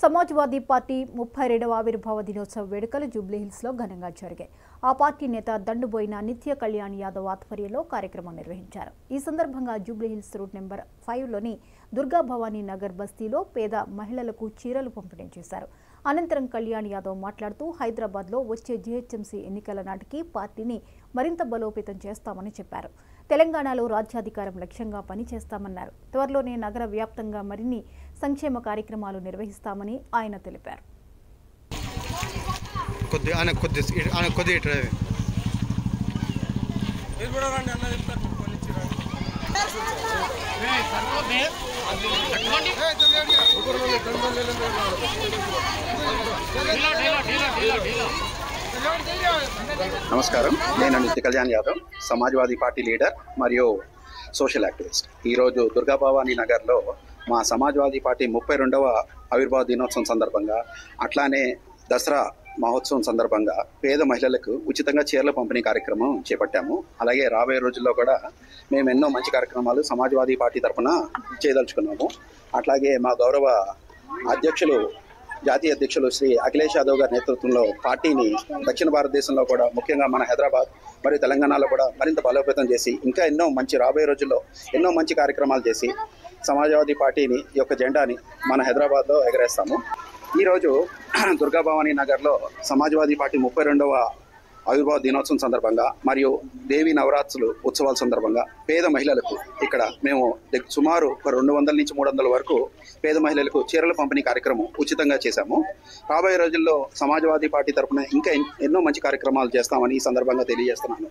Samajwadi party 32వ ఆవిర్భావ దినోత్సవ వేడుకలు జూబ్లీహిల్స్లో ఘనంగా జరిగాయి. ఆ పార్టీ నేత దండుబోయిన నిత్య కళ్యాణ్ యాదవ్ ఆధ్వర్యంలో కార్యక్రమం నిర్వహించారు. ఈ సందర్భంగా జూబ్లీహిల్స్ రూట్ నెంబర్ 5లోని దుర్గా భవానీ నగర్ బస్తీలో పేద మహిళలకు చీరలు పంపిణీ చేశారు. అనంతరం కళ్యాణ్ యాదవ్ మాట్లాడుతూ హైదరాబాద్లో వచ్చే జీహెచ్ఎంసీ ఎన్నికల నాటికి పార్టీని మరింత బలోపేతం చేస్తామని చెప్పారు. తెలంగాణలో రాజ్యాధికారం లక్ష్యంగా పనిచేస్తామన్నారు. త్వరలోనే నగర వ్యాప్తంగా మరిన్ని సంక్షేమ కార్యక్రమాలు నిర్వహిస్తామని ఆయన తెలిపారు. నమస్కారం, నేను నిత్య కళ్యాణ్ యాదవ్, సమాజ్వాదీ పార్టీ లీడర్ మరియు సోషల్ యాక్టివిస్ట్. ఈరోజు దుర్గా భవానీ నగర్లో మా సమాజ్వాదీ పార్టీ 32వ ఆవిర్భావ దినోత్సవం సందర్భంగా, అట్లానే దసరా మహోత్సవం సందర్భంగా పేద మహిళలకు ఉచితంగా చీరల పంపిణీ కార్యక్రమం చేపట్టాము. అలాగే రాబోయే రోజుల్లో కూడా మేము ఎన్నో మంచి కార్యక్రమాలు సమాజ్వాదీ పార్టీ తరఫున చేయదలుచుకున్నాము. అట్లాగే మా గౌరవ అధ్యక్షులు, జాతీయ అధ్యక్షులు శ్రీ అఖిలేష్ యాదవ్ గారి నేతృత్వంలో పార్టీని దక్షిణ భారతదేశంలో కూడా, ముఖ్యంగా మన హైదరాబాద్ మరియు తెలంగాణలో కూడా మరింత బలోపేతం చేసి, ఇంకా ఎన్నో మంచి రాబోయే రోజుల్లో ఎన్నో మంచి కార్యక్రమాలు చేసి సమాజ్వాదీ పార్టీని ఈ యొక్క జెండాని మన హైదరాబాద్లో ఎగరేస్తాము. ఈరోజు దుర్గా భవానీ నగర్లో సమాజ్వాదీ పార్టీ 32వ ఆవిర్భావ దినోత్సవం సందర్భంగా మరియు దేవి నవరాత్రులు ఉత్సవాల సందర్భంగా పేద మహిళలకు ఇక్కడ మేము సుమారు 200 నుంచి 300 వరకు పేద మహిళలకు చీరల పంపిణీ కార్యక్రమం ఉచితంగా చేశాము. రాబోయే రోజుల్లో సమాజ్వాదీ పార్టీ తరఫున ఇంకా ఎన్నో మంచి కార్యక్రమాలు చేస్తామని ఈ సందర్భంగా తెలియజేస్తున్నాను.